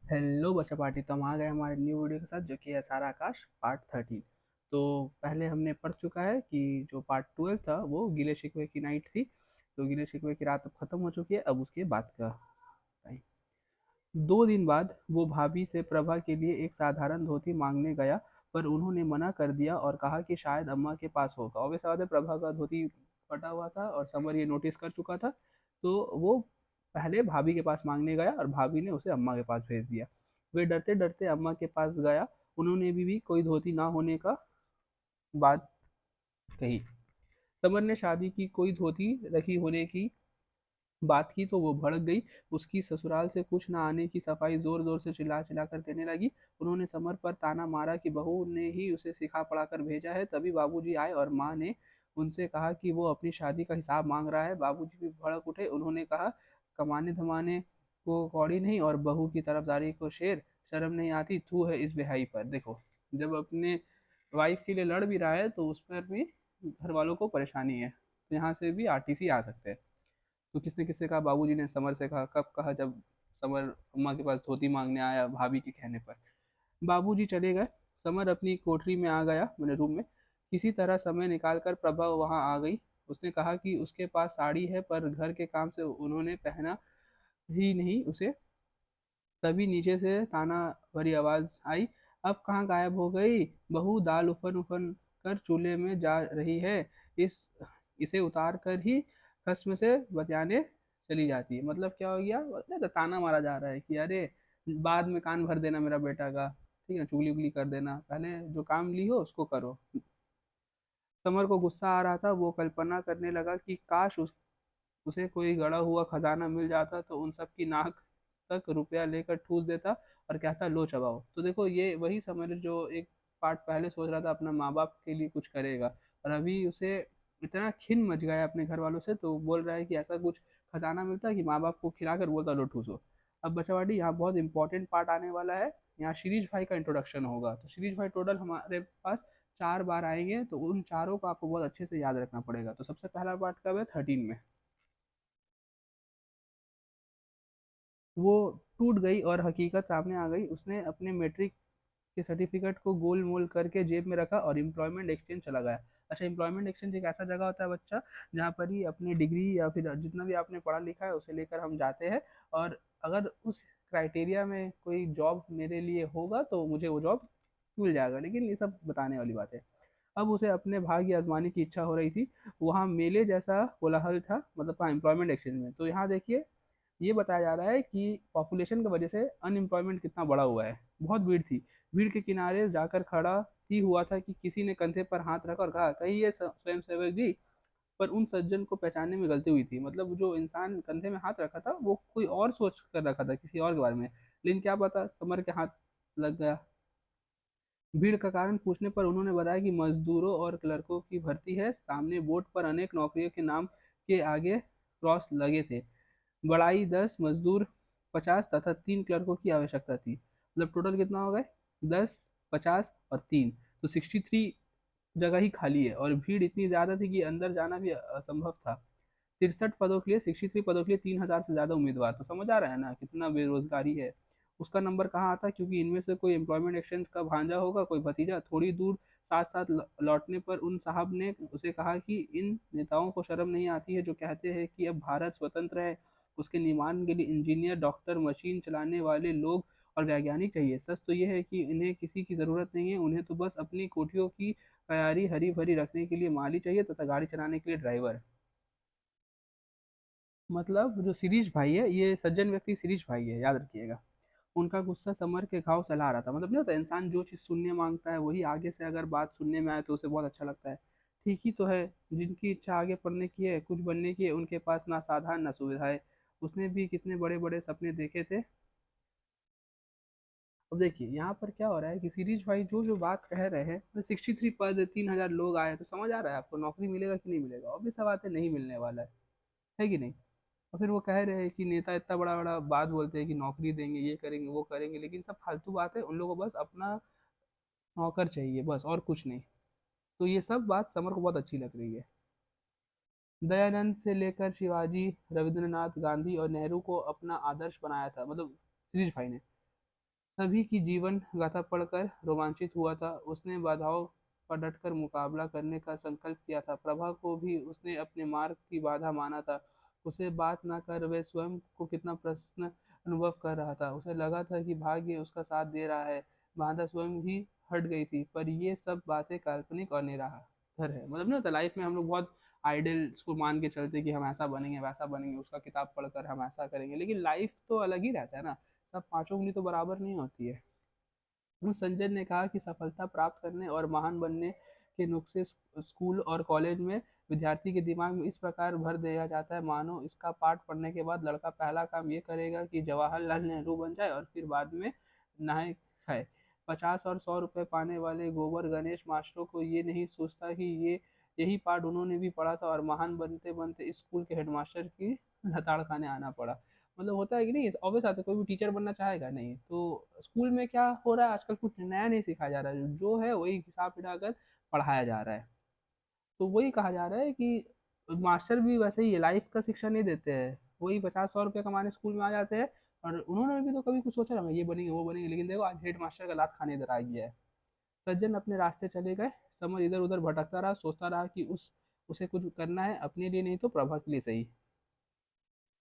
Hello बच्चा party. तो हम आ गए हमारे न्यू वीडियो के साथ जो कि है सारा आकाश पार्ट 13। तो पहले हमने पढ़ चुका है कि जो पार्ट 12 था वो गिले शिकवे की नाइट थी। तो गिले शिकवे की रात अब खत्म हो चुकी है, अब उसके बाद का टाइम। 2 दिन बाद वो भाभी से प्रभा के लिए एक साधारण धोती मांगने गया, पर उन्होंने मना कर दिया और कहा कि शायद अम्मा के पास होगा। ऑब्वियस बात है, प्रभा का धोती फटा हुआ था और समर ये नोटिस कर चुका था। तो वो पहले भाभी के पास मांगने गया और भाभी ने उसे अम्मा के पास भेज दिया। वे डरते डरते अम्मा के पास गया। उन्होंने भी कोई धोती ना होने का बात कही। समर ने शादी की कोई धोती रखी होने की बात की तो वो भड़क गई। उसकी ससुराल से कुछ न आने की सफाई जोर जोर से चिल्ला चिल्ला कर देने लगी। उन्होंने समर पर ताना मारा कि बहू ने ही उसे सिखा पढ़ा कर भेजा है। तभी बाबूजी आए और माँ ने उनसे कहा कि वो अपनी शादी का हिसाब मांग रहा है। बाबूजी भी भड़क उठे। उन्होंने कहा, कमाने धमाने को कौड़ी नहीं और बहू की तरफदारी को शेर, शर्म नहीं आती, तू है इस बेहाई पर। देखो, जब अपने वाइफ के लिए लड़ भी रहा है तो उस पर भी घर वालों को परेशानी है। तो यहाँ से भी आरटीसी आ सकते हैं। तो किसने किससे कहा? बाबूजी ने समर से कहा। कब कहा? जब समर अम्मा के पास धोती मांगने आया भाभी के कहने पर। बाबूजी चले गए। समर अपनी कोठरी में आ गया, मैंने रूम में। किसी तरह समय निकालकर प्रभा वहां आ गई। उसने कहा कि उसके पास साड़ी है पर घर के काम से उन्होंने पहना ही नहीं उसे। तभी नीचे से ताना भरी आवाज आई, अब कहाँ गायब हो गई? बहू दाल उफन उफन कर चूल्हे में जा रही है। इस इसे उतार कर ही खस्म से बतियाने चली जाती है। मतलब क्या हो गया? मतलब तो ताना मारा जा रहा है कि अरे बाद में कान भर देना मेरा बेटा का, ठीक है ना, चुगली उगली कर देना, पहले जो काम ली हो उसको करो। समर को गुस्सा आ रहा था। वो कल्पना करने लगा कि काश उसे कोई गड़ा हुआ खजाना मिल जाता तो उन सब की नाक तक रुपया लेकर ठूस देता और कहता, लो चबाओ। तो देखो, ये वही समझ जो एक पार्ट पहले सोच रहा था अपना माँ बाप के लिए कुछ करेगा, और अभी उसे इतना खिन मच गया अपने घर वालों से, तो बोल रहा है कि ऐसा कुछ खजाना मिलता कि माँ बाप को खिलाकर बोलता, लो ठूसो। अब बच्चावाड़ी, यहाँ बहुत इंपॉर्टेंट पार्ट आने वाला है। यहाँ शिरीष भाई का इंट्रोडक्शन होगा। तो शिरीष भाई टोटल हमारे पास 4 बार आएंगे, तो उन चारों को आपको बहुत अच्छे से याद रखना पड़ेगा। तो सबसे पहला पार्ट कब है? 13 में। वो टूट गई और हकीकत सामने आ गई। उसने अपने मैट्रिक के सर्टिफिकेट को गोल मोल करके जेब में रखा और एम्प्लॉयमेंट एक्सचेंज चला गया। अच्छा, एम्प्लॉयमेंट एक्सचेंज एक ऐसा जगह होता है बच्चा, जहाँ पर ही अपनी डिग्री या फिर जितना भी आपने पढ़ा लिखा है उसे लेकर हम जाते हैं। और अगर उस क्राइटेरिया में कोई जॉब मेरे लिए होगा तो मुझे वो जॉब मिल जाएगा। लेकिन ये सब बताने वाली बात है। अब उसे अपने भाग्य आजमाने की इच्छा हो रही थी। वहाँ मेले जैसा कोलाहल था, मतलब हाँ, एम्प्लॉयमेंट एक्सचेंज में। तो यहाँ देखिए, ये बताया जा रहा है कि पॉपुलेशन की वजह से अनएम्प्लॉयमेंट कितना बढ़ा हुआ है। बहुत भीड़ थी। भीड़ के किनारे जाकर खड़ा ही हुआ था कि किसी ने कंधे पर हाथ रखा और कहा, कही ये स्वयं सेवक जी। पर उन सज्जन को पहचानने में गलती हुई थी। मतलब जो इंसान कंधे में हाथ रखा था वो कोई और सोच कर रखा था, किसी और के बारे में। लेकिन क्या पता समर के हाथ लग गया। भीड़ का कारण पूछने पर उन्होंने बताया कि मजदूरों और क्लर्कों की भर्ती है। सामने बोर्ड पर अनेक नौकरियों के नाम के आगे क्रॉस लगे थे। बढ़ाई 10, मजदूर 50 तथा 3 क्लर्कों की आवश्यकता थी। मतलब टोटल कितना हो गए? 10, 50 और 3। तो 63 जगह ही खाली है और भीड़ इतनी ज्यादा थी कि अंदर जाना भी असंभव था। 63 पदों के लिए, 63 पदों के लिए 3,000 से ज्यादा उम्मीदवार। तो समझ आ रहा है ना कितना बेरोजगारी है। उसका नंबर कहाँ आता? क्योंकि इनमें से कोई एम्प्लॉयमेंट एक्सचेंज का भांजा होगा, कोई भतीजा। थोड़ी दूर साथ साथ लौटने पर उन साहब ने उसे कहा कि इन नेताओं को शर्म नहीं आती है जो कहते हैं कि अब भारत स्वतंत्र है। उसके निर्माण के लिए इंजीनियर, डॉक्टर, मशीन चलाने वाले लोग और वैज्ञानिक चाहिए। सच तो यह है कि इन्हें किसी की जरूरत नहीं है। उन्हें तो बस अपनी कोठियों की तैयारी हरी भरी रखने के लिए माली चाहिए तथा गाड़ी चलाने के लिए ड्राइवर। मतलब जो शिरीष भाई है, ये सज्जन व्यक्ति शिरीष भाई है, याद रखिएगा। उनका गुस्सा समर के घाव सहला रहा था। मतलब नहीं होता, इंसान जो चीज़ सुनने मांगता है वही आगे से अगर बात सुनने में आए तो उसे बहुत अच्छा लगता है। ठीक ही तो है। जिनकी इच्छा आगे पढ़ने की है, कुछ बनने की है, उनके पास ना साधन ना सुविधाएं। उसने भी कितने बड़े बड़े सपने देखे थे। अब देखिए यहाँ पर क्या हो रहा है कि सीरीज भाई जो जो बात कह रहे हैं, तो 63 पद, 3,000 लोग आए, तो समझ आ रहा है आपको नौकरी मिलेगा कि नहीं मिलेगा? ऑब्वियस सा बात है, नहीं मिलने वाला है कि नहीं? और फिर वो कह रहे हैं कि नेता इतना बड़ा बड़ा बात बोलते हैं कि नौकरी देंगे, ये करेंगे, वो करेंगे, लेकिन सब फालतू बात है। उन लोगों को बस अपना नौकर चाहिए, बस, और कुछ नहीं। तो ये सब बात समर को बहुत अच्छी लग रही है। दयानंद से लेकर शिवाजी, रविंद्रनाथ, गांधी और नेहरू को अपना आदर्श बनाया था, मतलब शिरीष भाई ने। सभी की जीवन गाथा पढ़कर रोमांचित हुआ था। उसने बाधाओं का डटकर मुकाबला करने का संकल्प किया था। प्रभा को भी उसने अपने मार्ग की बाधा माना था। उसे बात ना कर वह स्वयं को कितना प्रसन्न अनुभव कर रहा था। उसे लगा था कि भाग्य उसका साथ दे रहा है। बाधा स्वयं ही हट गई थी, पर ये सब बातें काल्पनिक और निराधार है। मतलब नहीं होता, लाइफ में हम लोग बहुत आइडल को मान के चलते कि हम ऐसा बनेंगे वैसा बनेंगे, उसका किताब पढ़कर हम ऐसा करेंगे, लेकिन लाइफ तो अलग ही रहता है ना। सब पांचों उंगली तो बराबर नहीं होती है। वहीं संजय ने कहा कि सफलता प्राप्त करने और महान बनने के नुस्खे स्कूल और कॉलेज में विद्यार्थी के दिमाग में इस प्रकार भर दिया जाता है, मानो इसका पाठ पढ़ने के बाद लड़का पहला काम ये करेगा कि जवाहरलाल नेहरू बन जाए और फिर बाद में नहाए खाए। 50 और 100 रुपए पाने वाले गोबर गणेश मास्टरों को ये नहीं सोचता कि ये यही पाठ उन्होंने भी पढ़ा था और महान बनते बनते स्कूल के हेडमास्टर की लताड़ खाने आना पड़ा। मतलब होता है कि नहीं, ऑब्वियस आता है, कोई भी टीचर बनना चाहेगा नहीं। तो स्कूल में क्या हो रहा है आजकल, कुछ नया नहीं सिखाया जा रहा है, जो है वही हिसाब मिलाकर पढ़ाया जा रहा है। तो वही कहा जा रहा है कि मास्टर भी वैसे ही लाइफ का शिक्षा नहीं देते हैं, वही 50 100 रुपये कमाने स्कूल में आ जाते हैं। और उन्होंने भी तो कभी कुछ सोचा ना ये बनेंगे वो बनेंगे, लेकिन देखो आज हेड मास्टर का लात खाने इधर आ गया है। सज्जन अपने रास्ते चले गए। समर इधर उधर भटकता रहा, सोचता रहा कि उसे कुछ करना है, अपने लिए नहीं तो प्रभा के लिए सही।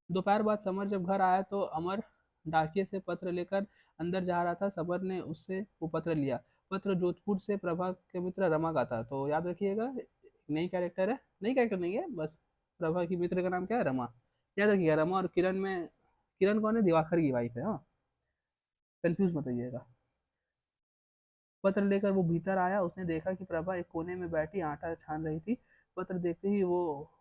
दोपहर बाद समर जब घर आया तो अमर डाकिए से पत्र लेकर अंदर जा रहा था। समर ने उससे वो पत्र लिया। पत्र जोधपुर से प्रभा के मित्र रमा का था। तो याद रखिएगा, नई कैरेक्टर है, नई कैरेक्टर नहीं है बस, प्रभा की मित्र का नाम क्या है, रमा। याद रखिएगा, रमा और किरण में, किरण कौन है, दिवाकर की वाइफ है, हाँ, कंफ्यूज मत होइएगा। पत्र लेकर वो भीतर आया। उसने देखा कि प्रभा एक कोने में बैठी आटा छान रही थी। पत्र देखते ही वो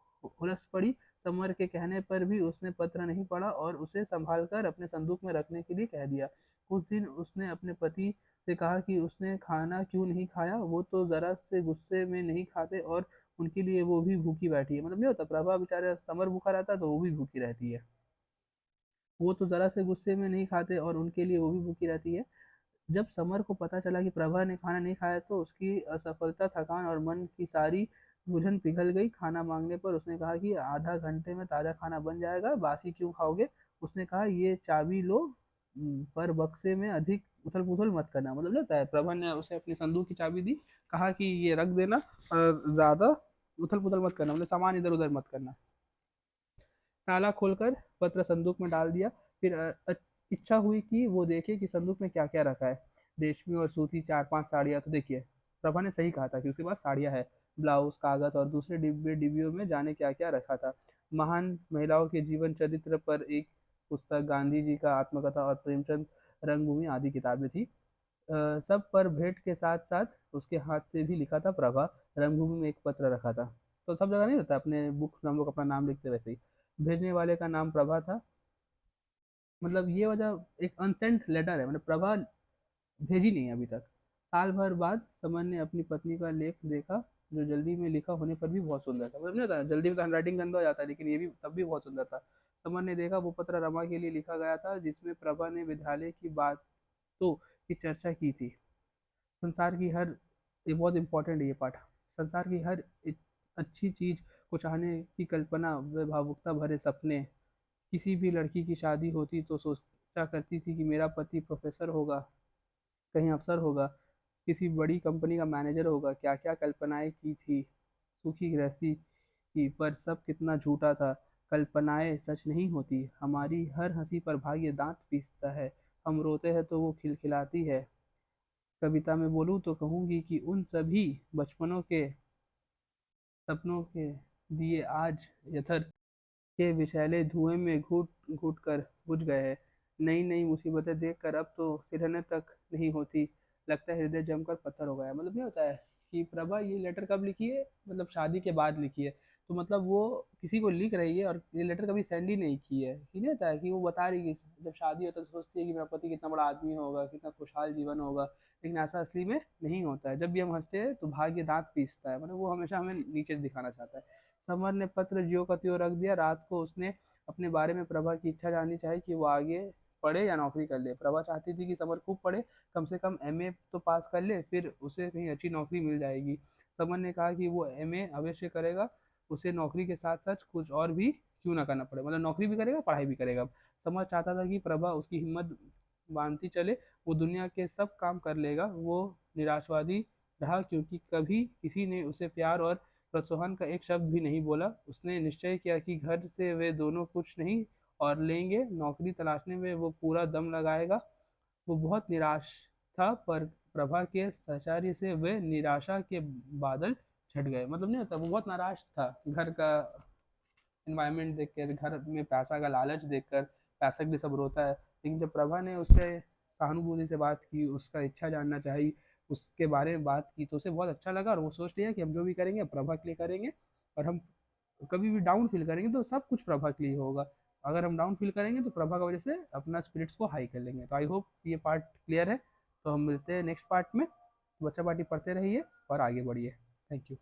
हुलस पड़ी। समर के कहने पर भी उसने पत्र नहीं पढ़ा और उसे संभाल कर अपने संदूक में रखने के लिए कह दिया। उस दिन उसने अपने पति से कहा कि उसने खाना क्यों नहीं खाया, वो तो जरा से गुस्से में नहीं खाते और उनके लिए वो भी भूखी बैठी है। मतलब नहीं होता, प्रभा बेचारा समर भूखा रहता है तो वो भी भूखी रहती है। वो तो जरा से गुस्से में नहीं खाते और उनके लिए वो भी भूखी रहती है। जब समर को पता चला कि प्रभा ने खाना नहीं खाया तो उसकी असफलता, थकान और मन की सारी उलझन पिघल गई। खाना मांगने पर उसने कहा कि आधा घंटे में ताज़ा खाना बन जाएगा, बासी क्यों खाओगे। उसने कहा ये चाबी लो, पर बक्से में अधिक उथल पुथल मत करना। मतलब लगता है प्रभा ने उसे अपनी संदूक की चाबी दी, कहा कि ये रख देना और ज्यादा उथल पुथल मत करना, मतलब सामान इधर उधर मत करना। ताला खोलकर पत्र संदूक में डाल दिया। फिर इच्छा हुई कि वो देखे कि संदूक में क्या क्या रखा है। रेशमी और सूती 4 5 साड़ियाँ। तो देखिए, प्रभा ने सही कहा था कि उसके पास साड़ियाँ है। ब्लाउज, कागज और दूसरे डिब्बे डिब्बियों में जाने क्या क्या रखा था। महान महिलाओं के जीवन चरित्र पर एक पुस्तक, गांधी जी का आत्मकथा और प्रेमचंद रंगभूमि आदि किताबें थी। सब पर भेंट के साथ साथ उसके हाथ से भी लिखा था प्रभा। रंगभूमि में एक पत्र रखा था। तो सब जगह नहीं होता, अपने बुक में हम लोग अपना नाम लिखते वैसे ही भेजने वाले का नाम प्रभा था। मतलब ये वजह, एक अनसेंट लेटर है, मतलब प्रभा भेजी नहीं है अभी तक। साल भर बाद समर ने अपनी पत्नी का लेख देखा, जो जल्दी में लिखा होने पर भी बहुत सुंदर था। मतलब नहीं होता, जल्दी में तो हैंडराइटिंग गंदा हो जाता है, लेकिन ये भी तब भी बहुत सुंदर था। समर ने देखा वो पत्र रमा के लिए लिखा गया था, जिसमें प्रभा ने विद्यालय की बातों की चर्चा की थी। संसार की हर, ये बहुत इंपॉर्टेंट है ये पाठ, संसार की हर अच्छी चीज को चाहने की कल्पना व भावुकता भरे सपने। किसी भी लड़की की शादी होती तो सोचा करती थी कि मेरा पति प्रोफेसर होगा, कहीं अफसर होगा, किसी बड़ी कंपनी का मैनेजर होगा। क्या क्या कल्पनाएं की थी, सुखी गृहस्थी की, पर सब कितना झूठा था। कल्पनाएं सच नहीं होती। हमारी हर हंसी पर भाग्य दांत पीसता है। हम रोते हैं तो वो खिलखिलाती है। कविता में बोलूँ तो कहूँगी कि उन सभी बचपनों के सपनों के दिए आज यथर के विषैले धुएं में घुट घुट कर बुझ गए हैं। नई नई मुसीबतें देखकर अब तो सिरहने तक नहीं होती, लगता है हृदय जमकर पत्थर हो गया है। मतलब नहीं होता है कि प्रभा ये लेटर कब लिखी है, मतलब शादी के बाद लिखी है। तो मतलब वो किसी को लिख रही है और ये लेटर कभी सेंड ही नहीं की है। ये नहीं होता है कि वो बता रही है कि जब शादी होता है तो सोचती है कि मेरा पति कितना बड़ा आदमी होगा, कितना खुशहाल जीवन होगा, लेकिन ऐसा असली में नहीं होता है। जब भी हम हंसते हैं तो भाग्य दांत पीसता है, मतलब वो हमेशा हमें नीचे दिखाना चाहता है। समर ने पत्र ज्यों का त्यों रख दिया। रात को उसने अपने बारे में प्रभा की इच्छा जाननी चाहिए कि वो आगे पढ़े या नौकरी कर ले। प्रभा चाहती थी कि समर खूब पढ़े, कम से कम एमए तो पास कर ले, फिर उसे कहीं अच्छी नौकरी मिल जाएगी। समर ने कहा कि वो एमए अवश्य करेगा, उसे नौकरी के साथ साथ कुछ और भी क्यों ना करना पड़े, मतलब नौकरी भी करेगा पढ़ाई भी करेगा। समर चाहता था कि प्रभा उसकी हिम्मत बांधती चले, वो दुनिया के सब काम कर लेगा। वो निराशवादी रहा, क्योंकि कभी किसी ने उसे प्यार और प्रोत्साहन का एक शब्द भी नहीं बोला। उसने निश्चय किया कि घर से वे दोनों कुछ नहीं और लेंगे, नौकरी तलाशने में वो पूरा दम लगाएगा। वो बहुत निराश था, पर प्रभा के सचार्य से वे निराशा के बादल छट गए। मतलब नहीं होता, वो बहुत नाराज था घर का इन्वायरमेंट देख कर, घर में पैसा का लालच देखकर। पैसा के लिए सब रोता है, लेकिन जब प्रभा ने उससे सहानुभूति से बात की, उसका इच्छा जानना चाहिए, उसके बारे में बात की, तो उसे बहुत अच्छा लगा और वो सोच लिया कि हम जो भी करेंगे प्रभा के लिए करेंगे। और हम कभी भी डाउन फील करेंगे तो सब कुछ प्रभा के लिए होगा। अगर हम डाउन फील करेंगे तो प्रभा की वजह से अपना स्पिरिट्स को हाई कर लेंगे। तो आई होप ये पार्ट क्लियर है। तो हम मिलते हैं नेक्स्ट पार्ट में। बच्चा पार्टी पढ़ते रहिए और आगे बढ़िए। Thank you.